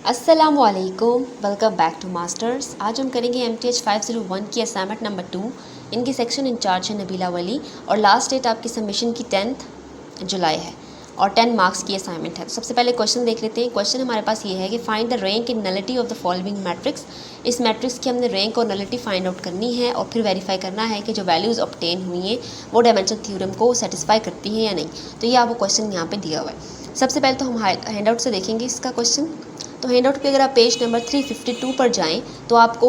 अस्सलामुअलैकुम, welcome back to masters. आज हम करेंगे MTH 501 की असाइनमेंट नंबर 2। इनकी सेक्शन इंचार्ज है नबीला वली और लास्ट डेट आपकी सबमिशन की 10 जुलाई है और 10 मार्क्स की असाइनमेंट है। तो सबसे पहले क्वेश्चन देख लेते हैं। क्वेश्चन हमारे पास ये है कि find the rank in nullity of the following matrix. इस मैट्रिक्स की हमने रैंक और नलिटी फाइंड आउट करनी है और फिर वेरीफाई करना है कि जो वैल्यूज़ ऑब्टेन हुई हैं वो डायमेंशन थ्योरम को सेटिस्फाई करती हैं या नहीं। तो ये आपको क्वेश्चन यहाँ पे दिया हुआ है। सबसे पहले तो हम हैंड आउट से देखेंगे इसका क्वेश्चन। तो हैंड आउट पे अगर आप पेज नंबर 352 पर जाएं तो आपको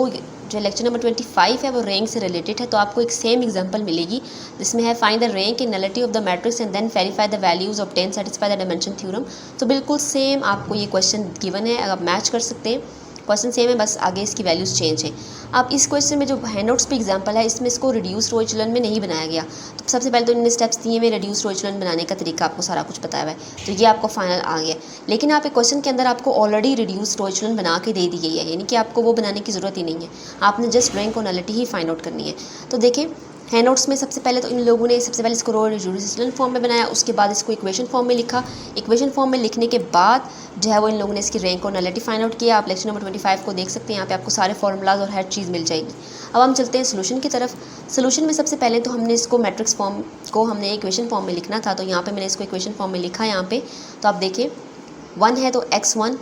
जो लेक्चर नंबर 25 है वो रैंक से रिलेटेड है। तो आपको एक सेम एग्जांपल मिलेगी जिसमें है find the rank in nullity of the matrix and then verify the values obtain satisfy the dimension theorem. तो बिल्कुल सेम आपको ये क्वेश्चन गिवन है, आप मैच कर सकते हैं। क्वेश्चन सेम है, बस आगे इसकी वैल्यूज़ चेंज है। अब इस क्वेश्चन में जो हैंडआउट्स पे एग्जांपल है इसमें इसको रिड्यूस रो एचेलॉन में नहीं बनाया गया। तो सबसे पहले तो इन्होंने स्टेप्स दिए हुए रिड्यूस रो एचेलॉन बनाने का तरीका आपको सारा कुछ बताया हुआ है, तो ये आपको फाइनल आ गया। लेकिन आप एक क्वेश्चन के अंदर आपको ऑलरेडी रिड्यूस रो एचेलॉन बना के दे दी गई है, यानी कि आपको वो बनाने की ज़रूरत ही नहीं है, आपने जस्ट रैंक और नलिटी ही फाइंड आउट करनी है। तो देखें हैंडआउट्स में सबसे पहले तो इन लोगों ने सबसे पहले इसको रो रिड्यूस एचेलॉन फॉर्म में बनाया, उसके बाद इसको इक्वेशन फॉर्म में लिखा। इक्वेशन फॉर्म में लिखने के बाद जो है वो इन लोगों ने इसकी रैंक और नलिटी फाइंड आउट किया। आप लेक्चर नंबर 25 को देख सकते हैं, यहाँ पे आपको सारे फॉर्मूलाज और हर चीज़ मिल जाएगी। अब हम चलते हैं सोल्यूशन की तरफ। सोल्यूशन में सबसे पहले तो हमने इसको मैट्रिक्स फॉर्म को हमने इक्वेशन फॉर्म में लिखना था, तो यहाँ पे मैंने इसको इक्वेशन फॉर्म में लिखा। यहाँ पे तो आप देखें 1 है तो x1,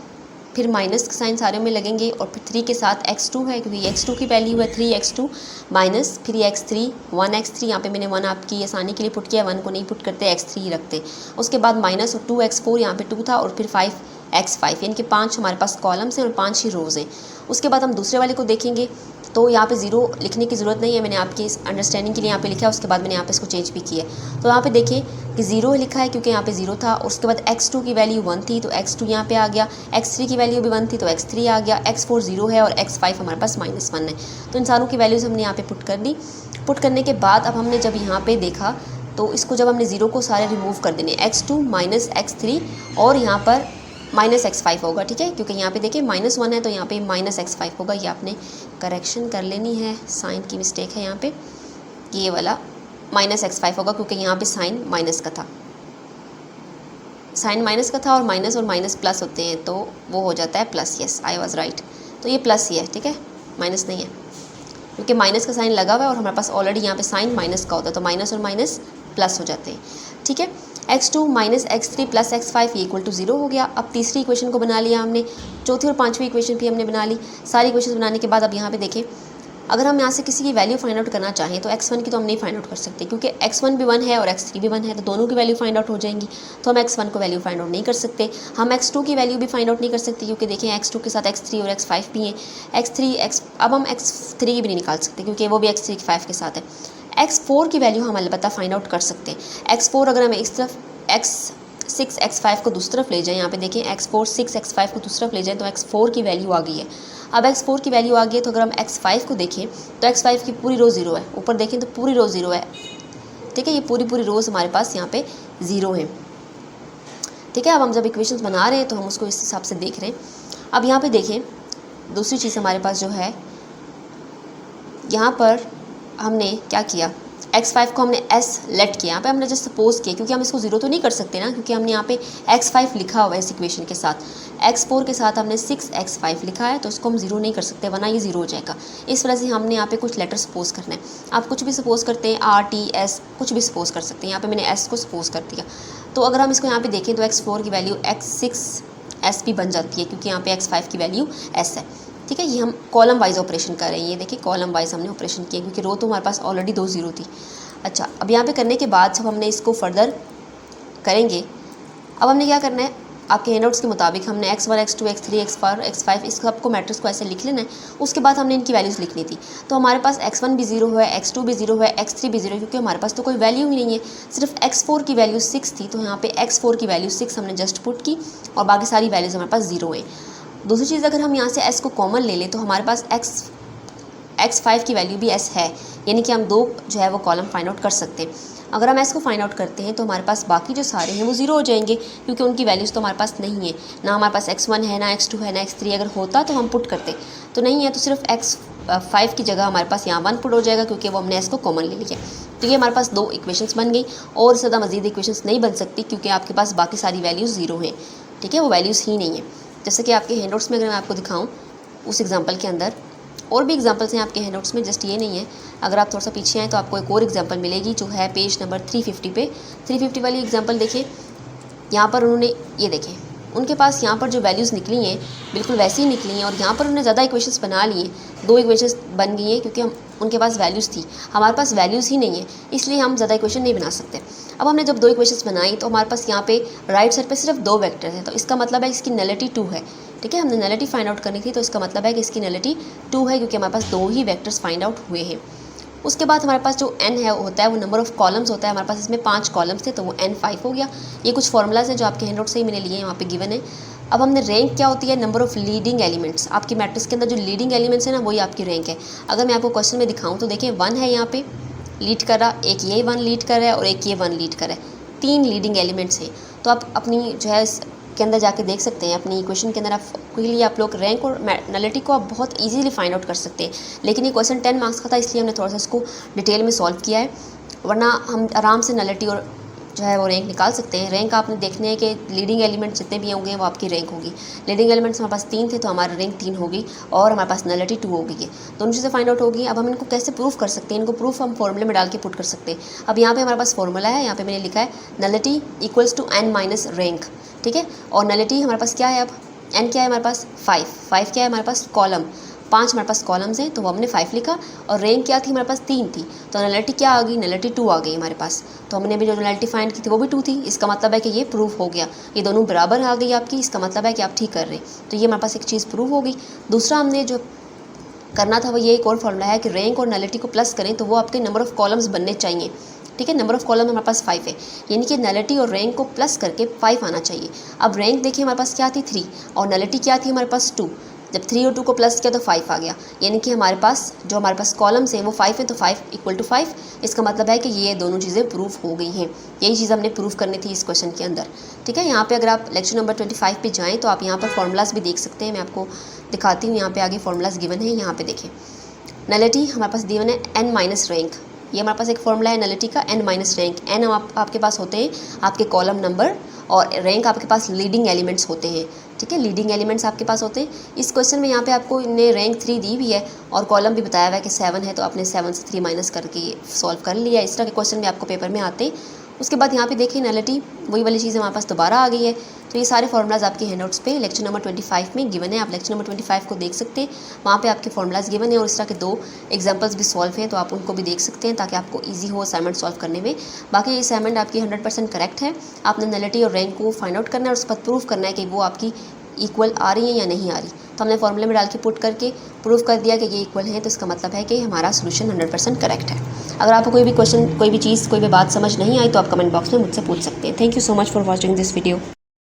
फिर माइनस के साइन सारे में लगेंगे और फिर 3 के साथ x2 है क्योंकि x2 की वैल्यू है 3x2 माइनस फिर x3 1x3। यहाँ पे मैंने 1 आपकी आसानी के लिए पुट किया, 1 को नहीं पुट करते, x3 ही रखते। उसके बाद माइनस और 2x4 यहाँ पे 2 था और फिर 5x5, यानी कि 5 हमारे पास कॉलम्स हैं और 5 ही रोज़ हैं। उसके बाद हम दूसरे वाले को देखेंगे तो यहाँ पे 0 लिखने की ज़रूरत नहीं है, मैंने आपकी इस अंडरस्टैंडिंग के लिए यहाँ पे लिखा है। उसके बाद मैंने यहाँ पे इसको चेंज भी किया है। तो यहाँ पे देखें कि 0 लिखा है क्योंकि यहाँ पे 0 था। उसके बाद x2 की वैल्यू 1 थी तो x2 यहाँ पे आ गया, x3 की वैल्यू भी 1 थी तो x3 आ गया, x4 0 है और x5 हमारे पास -1 है। तो इन सारों की वैल्यूज़ हमने यहाँ पे पुट कर दी। पुट करने के बाद अब हमने जब यहाँ पे देखा तो इसको जब हमने 0 को सारे रिमूव कर देने, x2 माइनस x3 और यहाँ पर -x5 होगा, ठीक है, क्योंकि यहाँ पे देखिए -1 है तो यहाँ पे -x5 होगा। ये आपने करेक्शन कर लेनी है, साइन की मिस्टेक है यहाँ पे, ये वाला -x5 होगा क्योंकि यहाँ पे साइन माइनस का था, साइन माइनस का था और माइनस प्लस होते हैं तो वो हो जाता है plus. Yes, I was right. तो ये प्लस ही है, ठीक है, माइनस नहीं है क्योंकि माइनस का साइन लगा हुआ है और हमारे पास ऑलरेडी यहाँ पे साइन माइनस का होता है तो माइनस और माइनस प्लस हो जाते हैं, ठीक है। x2 minus x3 plus x5 ये इक्वल टू 0 हो गया। अब तीसरी इक्वेशन को बना लिया हमने, चौथी और पांचवी इक्वेशन भी हमने बना ली। सारी इक्वेशन बनाने के बाद अब यहाँ पे देखें, अगर हम यहाँ से किसी की वैल्यू फाइंड आउट करना चाहें तो x1 की तो हम नहीं फाइंड आउट कर सकते क्योंकि x1 भी 1 है और x3 भी 1 है तो दोनों की वैल्यू फाइंड आउट हो जाएंगी। तो हम x1 को वैल्यू फाइंड आउट नहीं कर सकते। हम x2 की वैल्यू भी फाइंड आउट नहीं कर सकते क्योंकि देखें x2 के साथ x3 और x5 भी हैं। अब हम x3 की भी नहीं निकाल सकते क्योंकि वो भी x3 के 5 के साथ है। x4 की वैल्यू हम अलबत्ता फाइंड आउट कर सकते हैं। x4 अगर हम इस तरफ x6 x5 को दूसरी तरफ ले जाएं, यहाँ पे देखें x4 6 x5 को दूसरी तरफ ले जाएं तो x4 की वैल्यू आ गई है। अब x4 की वैल्यू आ गई है तो अगर हम x5 को देखें तो x5 की पूरी रो 0 है, ऊपर देखें तो पूरी रो 0 है, ठीक है, ये पूरी रोज हमारे पास यहाँ पे 0 है, ठीक है। अब हम जब इक्वेशंस बना रहे हैं तो हम उसको इस हिसाब से देख रहे हैं। अब यहाँ पे देखें दूसरी चीज़ हमारे पास जो है, यहाँ पर हमने क्या किया, x5 को हमने s लेट किया, यहाँ पे हमने जस्ट सपोज किया क्योंकि हम इसको 0 तो नहीं कर सकते ना, क्योंकि हमने यहाँ पे x5 लिखा हुआ है इस इक्वेशन के साथ। x4 के साथ हमने 6x5 लिखा है तो इसको हम 0 नहीं कर सकते वरना ये 0 हो जाएगा। इस वजह से हमने यहाँ पे कुछ लेटर सपोज करना है। आप कुछ भी सपोज करते हैं, r t s कुछ भी सपोज कर सकते हैं। यहाँ पे मैंने s को सपोज कर दिया। तो अगर हम इसको यहाँ पे देखें तो x4 की वैल्यू x6 s भी बन जाती है क्योंकि यहाँ पे x5 की वैल्यू s है, ठीक है। ये हम कॉलम वाइज ऑपरेशन कर रहे हैं, ये देखिए कॉलम वाइज हमने ऑपरेशन किया क्योंकि रो तो हमारे पास ऑलरेडी 2 0 थी। अच्छा, अब यहाँ पे करने के बाद जब हमने इसको फर्दर करेंगे, अब हमने क्या करना है, आपके हैंडआउट्स के मुताबिक हमने x1 x2 x3 x4 x5 इस सबको मैट्रिक्स को ऐसे लिख लेना है। उसके बाद हमने इनकी वैल्यूज़ लिखनी थी। तो हमारे पास x1 भी 0 है, x2 भी 0 है, x3 भी 0 है क्योंकि हमारे पास तो कोई वैल्यू ही नहीं है। सिर्फ x4 की वैल्यू 6 थी तो यहाँ पे x4 की वैल्यू 6 हमने जस्ट पुट की और बाकी सारी वैल्यूज़ हमारे पास 0 है। दूसरी चीज़, अगर हम यहाँ से s को कॉमन ले लें तो हमारे पास x5 की वैल्यू भी s है, यानी कि हम 2 जो है वो कॉलम फाइंड आउट कर सकते हैं। अगर हम s को फाइंड आउट करते हैं तो हमारे पास बाकी जो सारे हैं वो 0 हो जाएंगे क्योंकि उनकी वैल्यूज़ तो हमारे पास नहीं है, ना हमारे पास x1 है, ना x2 है, ना x3। अगर होता तो हम पुट करते, तो नहीं है, तो सिर्फ x5 की जगह हमारे पास यहाँ 1 पुट हो जाएगा क्योंकि वो हमने s को कॉमन ले लिया। तो ये हमारे पास 2 इक्वेशंस बन गई और ज़्यादा मज़ीद इक्वेशंस नहीं बन सकती क्योंकि आपके पास बाकी सारी वैल्यूज़ 0 हैं, ठीक है, वो वैल्यूज़ ही नहीं है। जैसे कि आपके हैंड नोट्स में अगर मैं आपको दिखाऊँ उस एग्जाम्पल के अंदर, और भी एग्जाम्पल्स हैं आपके हैंड नोट्स में, जस्ट ये नहीं है। अगर आप थोड़ा सा पीछे आएँ तो आपको एक और एग्जाम्पल मिलेगी जो है पेज नंबर 350 पे। 350 वाली एग्जाम्पल देखें, यहाँ पर उन्होंने ये देखें, उनके पास यहाँ पर जो वैल्यूज़ निकली हैं बिल्कुल वैसी ही निकली हैं, और यहाँ पर उन्होंने ज़्यादा इक्वेशंस बना लिए, 2 इक्वेशंस बन गई हैं क्योंकि हम उनके पास वैल्यूज़ थी, हमारे पास वैल्यूज़ ही नहीं है, इसलिए हम ज़्यादा इक्वेशन नहीं बना सकते। अब हमने जब 2 इक्वेशंस बनाई तो हमारे पास यहाँ पे राइट साइड पे सिर्फ 2 वेक्टर हैं, तो इसका मतलब है इसकी नलिटी 2 है। ठीक है, हमने नलिटी फाइंड आउट करनी थी, तो इसका मतलब है कि इसकी नलिटी 2 है, क्योंकि हमारे पास 2 ही वेक्टर्स फाइंड आउट हुए हैं। उसके बाद हमारे पास जो n है होता है वो नंबर ऑफ़ कॉलम्स होता है, हमारे पास इसमें 5 कॉलम्स थे तो वो n 5 हो गया। ये कुछ फॉर्मूलाज हैं जो आपके हैंड नोट से ही मैंने लिए हैं, वहाँ पे गिवन है। अब हमने रैंक क्या होती है, नंबर ऑफ़ लीडिंग एलिमेंट्स। आपकी मैट्रिक्स के अंदर जो लीडिंग एलिमेंट्स है ना, वही आपकी रैंक है। अगर मैं आपको क्वेश्चन में दिखाऊँ तो देखिए 1 है यहाँ पे लीड कर रहा, एक ये 1 लीड कर रहा है और एक ये 1 लीड कर रहा है, 3 लीडिंग एलिमेंट्स हैं। तो आप अपनी जो है के अंदर जाके देख सकते हैं, अपनी इक्वेशन के अंदर आपके लिए आप लोग रैंक और नलिटी को आप बहुत इजीली फाइंड आउट कर सकते हैं। लेकिन ये क्वेश्चन 10 मार्क्स का था, इसलिए हमने थोड़ा सा इसको डिटेल में सॉल्व किया है, वरना हम आराम से नलिटी और जो है वो रैंक निकाल सकते हैं। रैंक आपने देखने हैं कि लीडिंग एलिमेंट जितने भी होंगे वो आपकी रैंक होगी। लीडिंग एलिमेंट्स हमारे पास 3 थे तो हमारी रैंक 3 होगी, और हमारे पास नलिटी 2 हो गई है। दोनों चीज़ें फाइंड आउट होगी। अब हम इनको कैसे प्रूफ कर सकते हैं, इनको प्रूफ हम फॉर्मूले में डाल के पुट कर सकते हैं। अब यहाँ पे हमारे पास फॉर्मूला है, यहाँ पे मैंने लिखा है nullity equals to n minus rank. ठीक है, और नलिटी हमारे पास क्या है, अब n क्या है हमारे पास 5 क्या है हमारे पास कॉलम, 5 हमारे पास कॉलम्स हैं तो वो हमने 5 लिखा, और रैंक क्या थी हमारे पास 3 थी, तो नलिटी क्या आ गई, नलिटी 2 आ गई हमारे पास। तो हमने भी जो नलिटी फाइंड की थी वो भी 2 थी, इसका मतलब है कि ये प्रूफ हो गया, ये दोनों बराबर आ गई आपकी, इसका मतलब है कि आप ठीक कर रहे हैं। तो ये हमारे पास एक चीज़ प्रूफ हो गई। दूसरा हमने जो करना था वो ये एक और फॉर्मूला है कि रैंक और नलिटी को प्लस करें तो वो आपके नंबर ऑफ़ कॉलम्स बनने चाहिए। ठीक है, नंबर ऑफ़ कॉलम हमारे पास 5 है, यानी कि नलिटी और रैंक को प्लस करके 5 आना चाहिए। अब रैंक देखिए हमारे पास क्या थी 3, और नलिटी क्या थी हमारे पास 2। जब 3 और 2 को प्लस किया तो 5 आ गया, यानी कि हमारे पास कॉलम्स हैं वो 5 है, तो 5 इक्वल टू 5। इसका मतलब है कि ये दोनों चीज़ें प्रूफ हो गई हैं। यही चीज़ हमने प्रूफ करनी थी इस क्वेश्चन के अंदर। ठीक है, यहाँ पे अगर आप लेक्चर नंबर 25 पे जाएँ तो आप यहाँ पर फॉर्मूलाज भी देख सकते हैं। मैं आपको दिखाती हूँ, यहाँ पे आगे फॉर्मूलाज गिवन है। यहाँ पे देखें, नलिटी हमारे पास गिवन है n माइनस रैंक, ये हमारे पास एक फॉर्मूला है नलिटी का, n माइनस रैंक। n आपके पास होते हैं आपके कॉलम नंबर, और रैंक आपके पास लीडिंग एलिमेंट्स होते हैं। ठीक है, लीडिंग एलिमेंट्स आपके पास होते हैं। इस क्वेश्चन में यहाँ पे आपको इन्हें रैंक 3 दी भी है, और कॉलम भी बताया हुआ है कि 7 है, तो आपने 7 से 3 माइनस करके ये सॉल्व कर लिया। इस तरह के क्वेश्चन भी आपको पेपर में आते हैं। उसके बाद यहाँ पे देखिए नलिटी वही वाली चीज़ हमारे पास दोबारा आ गई है। तो ये सारे फार्मूलाज आपके हैंड नोट्स पे लेक्चर नंबर 25 में गिवन है, आप लेक्चर नंबर 25 को देख सकते हैं, वहाँ पे आपके फार्मूलाज गिवन है, और इस तरह के 2 एग्जांपल्स भी सॉल्व हैं, तो आप उनको भी देख सकते हैं ताकि आपको ईजी हो असाइनमेंट सॉल्व करने में। बाकी ये असाइनमेंट आपकी 100% करेक्ट है। आपने नलिटी और रैंक को फाइंड आउट करना है और उसके बाद प्रूफ करना है कि वो आपकी इक्वल आ रही है या नहीं आ रही। तो हमने फॉर्मूले में डाल के पुट करके प्रूफ कर दिया कि ये इक्वल है, तो इसका मतलब है कि हमारा सोल्यूशन 100% करेक्ट है। अगर आपको कोई भी क्वेश्चन, कोई भी चीज़, कोई भी बात समझ नहीं आई तो आप कमेंट बॉक्स में मुझसे पूछ सकते हैं। Thank you so much for watching this video.